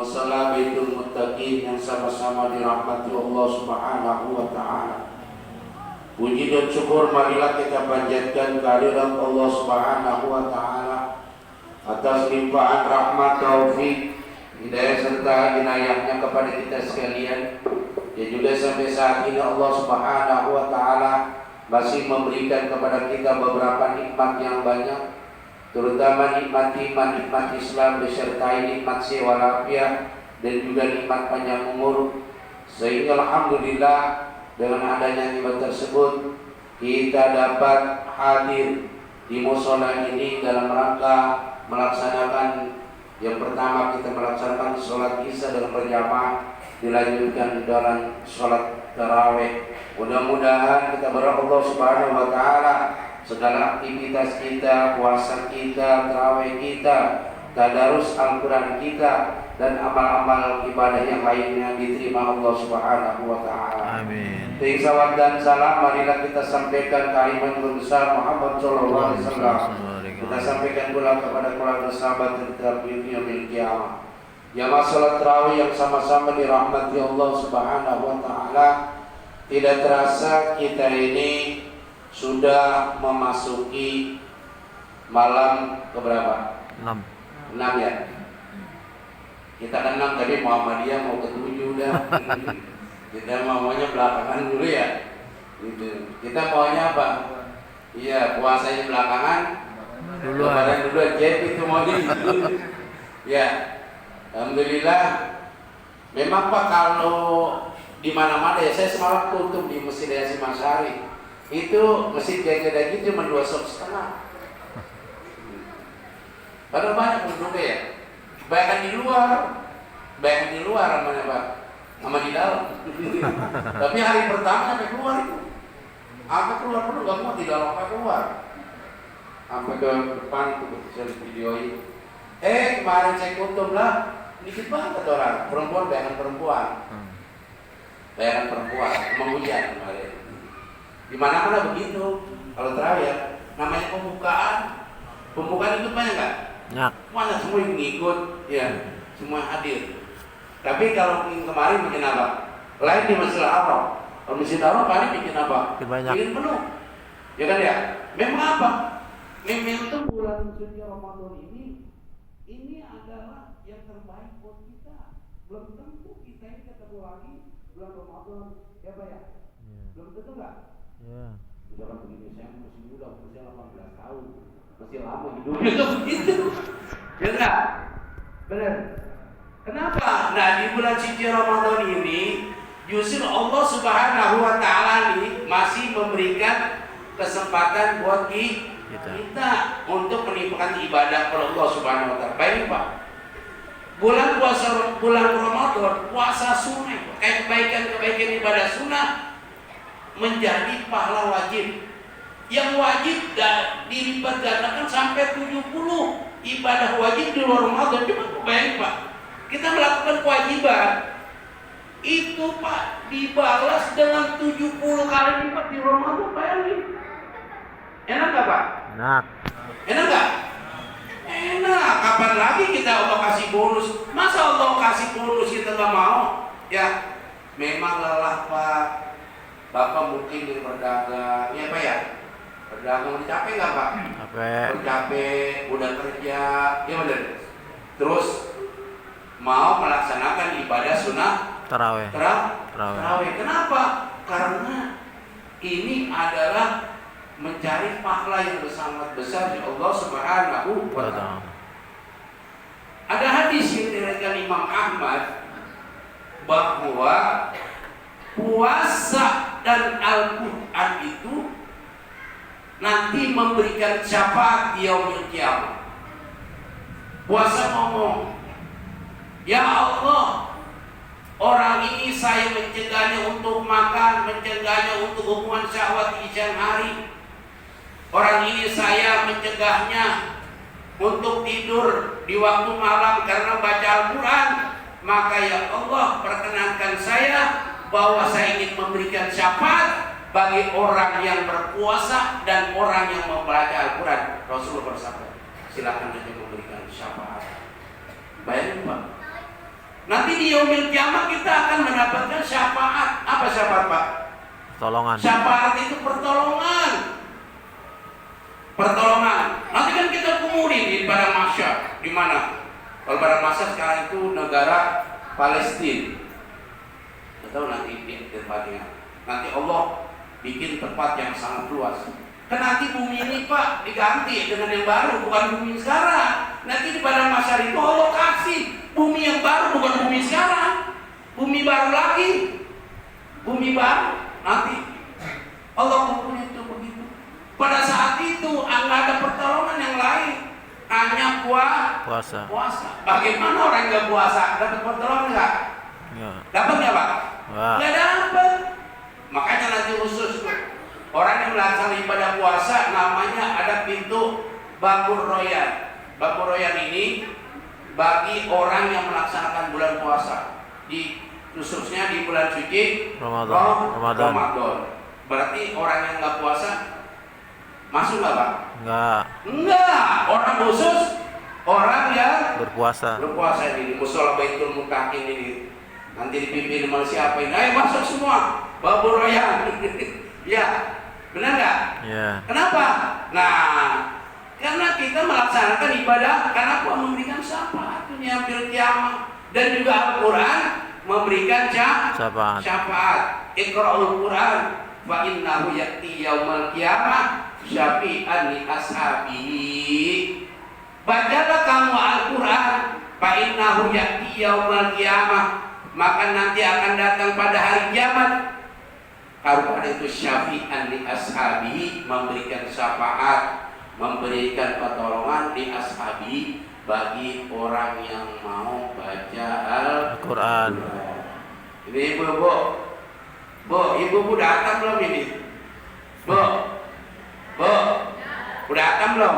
masalah Baitul Muttaqin yang sama-sama dirahmati Allah Subhanahu wa taala. Puji dan syukur marilah kita panjatkan kehadirat Allah Subhanahu wa taala atas limpahan rahmat, taufik, hidayah serta inayahnya kepada kita sekalian. Dan juga sampai saat ini Allah Subhanahu wa taala masih memberikan kepada kita beberapa nikmat yang banyak, terutama nikmat iman, nikmat Islam, disertai nikmat sewa walafiat dan juga nikmat panjang umur. Sehingga alhamdulillah dengan adanya nikmat tersebut kita dapat hadir di mushola ini dalam rangka melaksanakan yang pertama, kita melaksanakan sholat isya dalam berjamaah, dilanjutkan dalam sholat tarawih. Mudah-mudahan kita berdoa Allah Subhanahu wa taala segala aktivitas kita, puasa kita, tarawih kita, tadarus Al-Quran kita, dan amal-amal ibadah yang lainnya diterima Allah Subhanahu wa taala. Amin. Dengan salawat dan salam marilah kita sampaikan kalimat besar Muhammad sallallahu alaihi wasallam. Kita sampaikan pula kepada keluarga sahabat kita di yaumil qiyamah. Jamaah salat tarawih yang sama-sama dirahmati Allah Subhanahu wa taala. Tidak terasa kita ini sudah memasuki malam keberapa? 6 ya. Kita kan 6 tadi, Muhammadiyah mau ke 7 dah. Kita maunya belakangan dulu ya. Gitu. Kita maunya apa? Iya, puasanya belakangan. Lebaran dulu aja itu maunya gitu. Ya. Alhamdulillah. Memang Pak, kalau di mana-mana ya, saya semalam tutup di Masjid Yasin Masyari. Itu masjid jaga gitu cuma 2 sop setengah. Padahal banyak penduduknya ya. Bayangkan di luar namanya Pak, sama di dalam. Tapi hari pertama sampai keluar itu, apa keluar dulu, gak mau di dalam, apa keluar, sampai ke depan tuh saya videoin. Kemarin saya kuntum lah, dikit banget orang perempuan, bayangan perempuan, emang hujan kemarin. Di mana-mana begitu. Kalau terakhir, namanya pembukaan itu banyak nggak? Ya. Mana semua yang ngikut, ya, semua hadir. Tapi kalau yang kemarin bikin apa? Lain di Masjid Al-Haram. Kalau Masjid Al-Haram paling bikin apa? Bikin penuh. Ya kan ya? Memang apa? Memang itu bulan suci Ramadan ini adalah yang terbaik buat kita. Belum tentu kita ini ketemu lagi bulan Ramadan, ya Pak ya? Belum tentu nggak? Ya. Jangan begini, saya masih muda, usia 18 tahun. Masih lama hidupnya tuh begitu. Ya enggak? Benar. Kenapa? Nah, di bulan suci Ramadan ini justru Allah Subhanahu wa taala nih masih memberikan kesempatan buat kita untuk menimpakan ibadah kepada Allah Subhanahu wa taala. Baik, Pak. Bulan Ramadan, puasa sunnah, kayak kebaikan ibadah sunnah menjadi pahala wajib. Yang wajib dilipat gandakan sampai 70 ibadah wajib di luar Ramadan. Cuma bayangin Pak, kita melakukan kewajiban itu Pak dibalas dengan 70 kali lipat di luar Ramadan. Bayangin, enak gak Pak? Enak gak? Enak. Kapan lagi kita Allah kasih bonus? Masa Allah kasih bonus kita gak mau? Ya memang lelah Pak. Bapak mungkin di berdagang, ya Pak ya? Berdagang capek nggak Pak? Capek, udah kerja, ya benar. Terus mau melaksanakan ibadah sunnah tarawih. Kenapa? Karena ini adalah mencari pahala yang sangat besar di Allah Subhanahu wa taala. Ada hadis yang diriwayatkan Imam Ahmad bahwa puasa dan Al-Quran itu nanti memberikan syafaat di yaumil qiyamah. Puasa ngomong, ya Allah, orang ini saya mencegahnya untuk makan, mencegahnya untuk hubungan syahwat di siang hari. Orang ini saya mencegahnya untuk tidur di waktu malam karena baca Al-Quran. Maka ya Allah, perkenankan saya bahwa saya ingin memberikan syafaat bagi orang yang berpuasa dan orang yang membaca Al-Quran. Rasulullah bersabda, silakan aja memberikan syafaat. Bayangin Pak, Nanti di yaumil kiamat kita akan mendapatkan syafaat. Apa syafaat, Pak? Pertolongan. Syafaat itu pertolongan. Pertolongan. Nanti kan kita kumpulin di padang mahsyar. Di mana? Kalau padang mahsyar sekarang itu negara Palestina. Atau nanti di tempatnya. Nanti Allah bikin tempat yang sangat luas. Kan nanti bumi ini, Pak, diganti dengan yang baru, bukan bumi sekarang. Nanti di padang mahsyar itu Allah kasih bumi yang baru, bukan bumi sekarang. Bumi baru lagi. Bumi baru. Nanti Allah kumpulin itu begitu. Pada saat itu nggak ada pertolongan yang lain, hanya puasa. Bagaimana orang yang nggak puasa dapat pertolongan nggak? Ya. Dapat nggak, Pak? Nggak dapat. Makanya nanti khusus orang yang melaksanakan ibadah puasa namanya ada pintu Bakur Royan. Bakur Royan ini bagi orang yang melaksanakan bulan puasa, khususnya di bulan suci Ramadan. Berarti orang yang nggak puasa masuk nggak, Pak? Enggak. Orang khusus orang yang berpuasa ini musola Baitul Mutakin ini nanti dipimpin sama siapa ini? Ayo masuk semua, Babu Royan. Ya, benar nggak? Ya. Kenapa? Nah, karena kita melaksanakan ibadah karena Allah memberikan syafaat dunia bil kiamat dan juga Al-Quran memberikan syafaat. Iqra'ul Quran fa innahu ya'ti yaumal qiyamah syafi'an li ashabihi. Bacalah kamu Al-Quran fa innahu ya'ti yaumal qiyamah, maka nanti akan datang pada hari kiamat. Al-Quran itu syafi'an li ashabihi, memberikan syafaat, memberikan pertolongan di ashabi, bagi orang yang mau baca Al-Quran. Ini ibu datang belum ini? Bu, udah datang belum?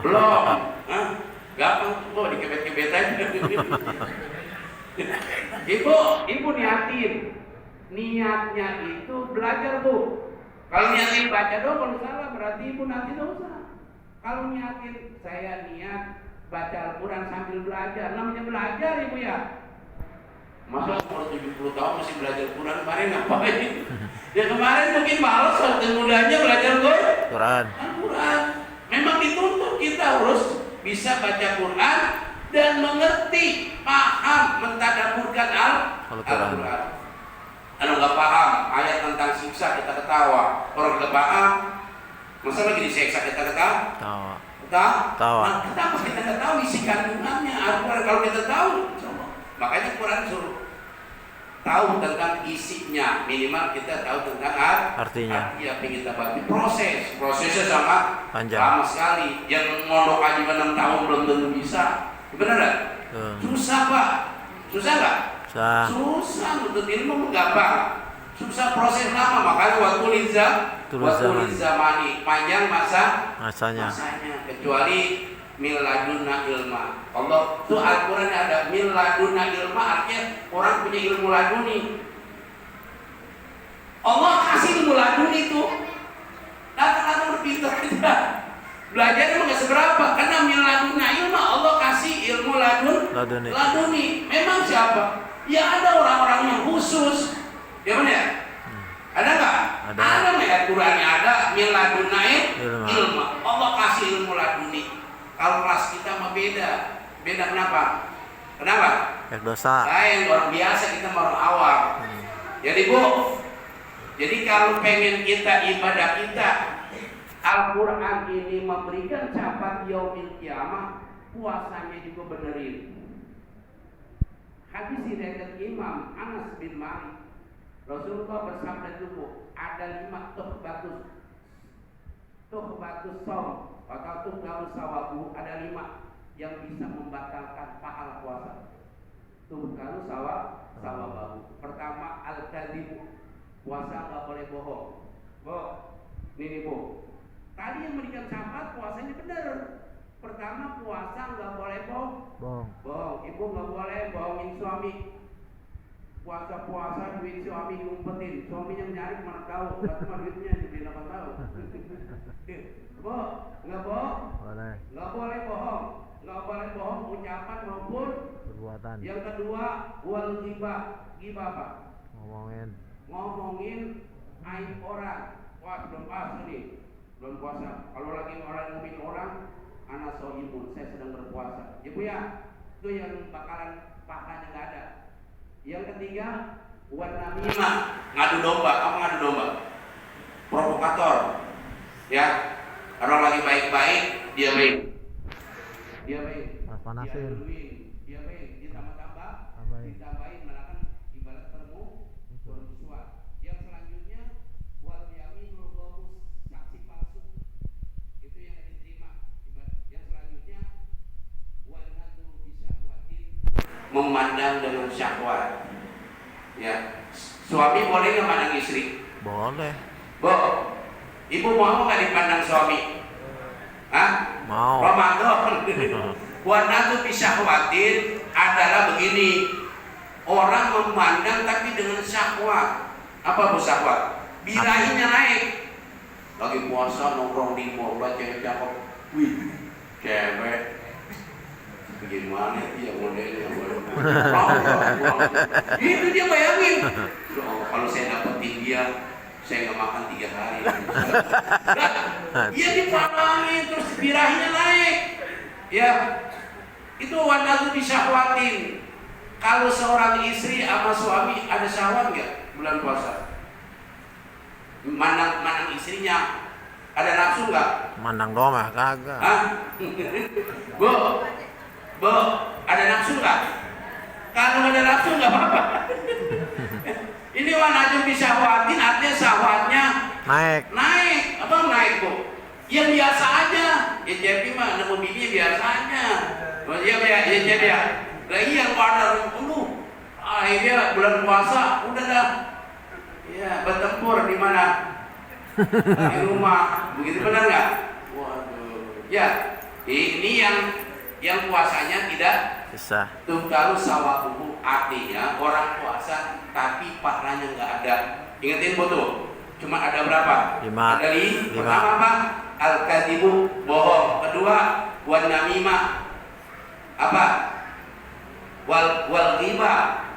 Belum. Gampang, Bu, dikebet-kebet aja. Ibu niatin. Niatnya itu belajar, Bu. Kalau niatin baca doang, kalau salah berarti ibu nanti dosa. Kalau niatin, saya niat baca Al-Quran sambil belajar, namanya belajar, Ibu ya. Masa umur 70 tahun masih belajar Al-Quran, kemarin ngapain? Ya kemarin mungkin malas waktu mudanya belajar Al-Quran. Memang dituntut kita harus bisa baca Quran dan mengerti, paham, mentadaburkan Al-Quran. Kalau nggak paham ayat tentang siksa kita ketawa, orang nggak paham, masa lagi disiksa kita ketawa? Nah, kenapa kita nggak tahu isi kandungannya Al-Quran? Kalau kita tahu, makanya Quran suruh tahu tentang isinya, minimal kita tahu tentang artinya. Apa kita baca, prosesnya sangat lama sekali. Yang mondok aja 6 tahun belum tentu bisa, benar nggak? Susah, Pak. Susah nggak? Susah, untuk ilmu gampang. Susah, proses lama, makanya waktu zamani panjang masanya. Kecuali miladuna ilma. Allah itu Al-Quran ada miladuna ilma, artinya orang punya ilmu laduni. Allah kasih ilmu laduni itu. Datang berpintar kita. Belajar emang gak seberapa, karena miladuna ilma, Allah kasih ilmu laduni. Memang siapa? Ya ada orang-orang yang khusus. Ya mana ya? Ada nggak? Ada ayat Qurannya, ada miladuna ilma. Allah kasih ilmu laduni. Kalau kelas kita mah beda kenapa? Dosa. Lain, orang biasa, kita orang awam. Jadi Bu, kalau pengen kita ibadah kita, Al-Quran ini memberikan syafaat yaumil kiamah, puasanya juga benerin. Hadis riwayat Imam Anas bin Malik, Rasulullah bersabda dulu, ada 5 tuhbatus shaum atau tuhbatus sawabu, ada 5 yang bisa membatalkan pahala puasa. Tuhbatus sawabu. Pertama, al-kadzib, puasa nggak boleh bohong. Ini Bu, tadi yang memberikan syafaat puasanya benar. Pertama, puasa nggak boleh bohong. Ibu nggak boleh bohongin suami. Puasa duit suami diumpetin, suaminya nyari mana tahu, cuma duitnya jadi apa tahu. Nggak bohong, nggak boleh bohong. nggak boleh bohong ucapan maupun perbuatan. Yang kedua, wal ghibah. Ghibah apa? Ngomongin aib orang. Wah, belum puasa nih. Belum puasa. Kalau lagi orang ngomongin orang, ana soimun, saya sedang berpuasa. Ya Bu ya, itu yang bakalan pahalanya nggak ada. Yang ketiga, wan namimah, ngadu domba. Kamu ngadu domba, provokator. Ya, orang lagi baik-baik, dia baik. Dia baik. Panasin. Dia baik. Ditambah-tambah, ditambahin malah kan ibarat bermusuhan. Yang selanjutnya, wal yaminul ghamus, saksi palsu. Itu yang diterima. Yang selanjutnya, wal nadru bisyahwatin, memandang dengan syahwat. Ya, suami boleh nggak mandang istri? Boleh. Bu, ibu mau nggak dipandang suami? Hah? Mau. Ramadan. Wanatu bisyahwatin adalah begini. Orang memandang tapi dengan syahwat. Apa bu syahwat? Birahinya naik. Lagi puasa nongkrong di mall, cewek cakep. Wih, cewek. Bagaimana dia modelnya? Itu dia bayangin. Kalau saya dapetin dia, saya nggak makan 3 hari. Iya dipandangin terus birahinya naik. Ya, itu wanatu disyahwatin. Kalau seorang istri sama suami ada syahwat nggak bulan puasa? Mandang istrinya, ada nafsu nggak? Mandang doang ah, kagak. Hah? Bu, ada nafsu nggak? Kalau ada nafsu nggak apa-apa. Ini wanatu disyahwatin artinya syahwatnya naik. Apa naik bu? Ya biasa aja. Ya jadi mah nemu bini biasa aja. Ya jadi ya. Lah iya pada dulu. Akhirnya bulan puasa udah dah. Ya bertempur di mana? Di rumah. Begitu benar nggak? Waduh. Ya ini yang puasanya tidak bisa. Tuh kalau sawabuhu artinya orang puasa tapi pahalanya nggak ada. Ingetin betul. Cuma ada berapa? 5. Ada 5. Pertama apa? Al-kadibu, bohong. Kedua, wan namimah. Apa? Wal ghibah,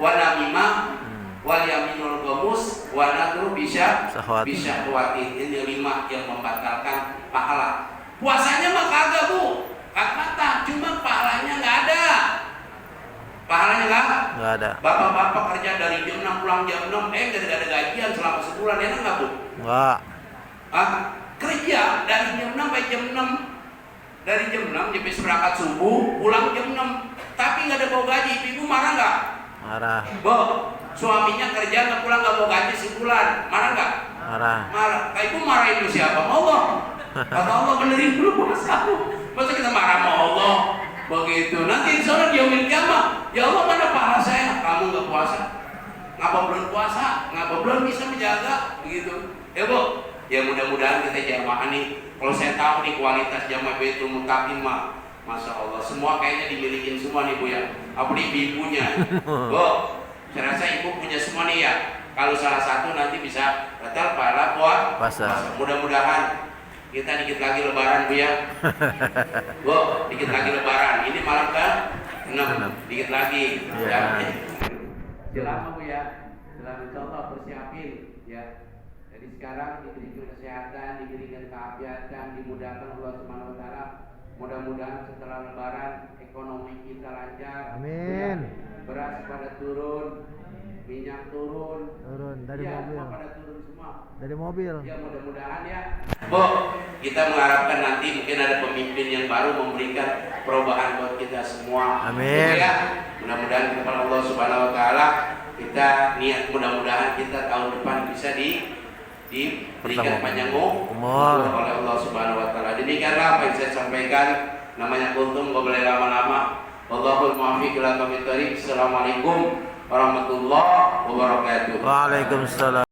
wan namimah, wal yaminul ghamus, wan nadru bisyahwatin. Ini 5 yang membatalkan pahala. Puasanya mah kagak bu, kata cuma pahalanya nggak ada. Pahalanya nggak ada. Bapak-bapak kerja dari jam 6 pulang jam 6, nggak ada gajian selama sebulan, enak nggak bu? Nggak. Kerja dari jam 6 sampai jam 6, dari jam 6 sampai berangkat subuh, pulang jam 6, tapi nggak ada bawa gaji. Ibu marah nggak? Marah. Bu, suaminya kerja nggak pulang nggak bawa gaji sebulan, marah nggak? Marah. Ibu marahin itu siapa? Allah. Kata Allah benerin dulu puasa. Masa kita marah sama Allah? Begitu. Nanti insya dia yaumil kiamah, ya Allah mana pahala saya? Kamu nggak puasa, ngapa belum puasa? Ngapa belum bisa menjaga? Begitu. Ya bu, ya mudah-mudahan kita jamaah nih. Kalau saya tahu nih kualitas jamaah Baitul Muttaqin mah, masya Allah, semua kayaknya dimilikin semua nih bu ya. Apalagi ibunya. Bu, saya rasa ibu punya semua nih ya. Kalau salah satu nanti bisa batal pahala puasa. Mudah-mudahan. Kita dikit lagi lebaran bu ya. Bu, dikit lagi lebaran. Ini malam ke 6. Dikit lagi. Ya. Selama bu ya. Selama contoh persiapin ya. Jadi sekarang diberikan kesehatan, diberikan keafiatan, dimudahkan Allah Subhanahu wa taala. Mudah-mudahan setelah lebaran ekonomi kita lancar. Amin. Beras pada turun, minyak turun dari ya, mobil. Pada turun semua. Dari mobil. Ya mudah-mudahan ya. Bu, kita mengharapkan nanti mungkin ada pemimpin yang baru memberikan perubahan buat kita semua. Amin. Ya, mudah-mudahan kepada Allah Subhanahu wa taala kita niat mudah-mudahan kita tahun depan bisa diberikan panjang umur oleh Allah Subhanahu wa taala. Demikianlah apa yang saya sampaikan. Namanya kultum, gak boleh lama-lama. Wallahul muwaffiq ila aqwamit thoriq. Assalamualaikum warahmatullahi wabarakatuh. Waalaikumsalam.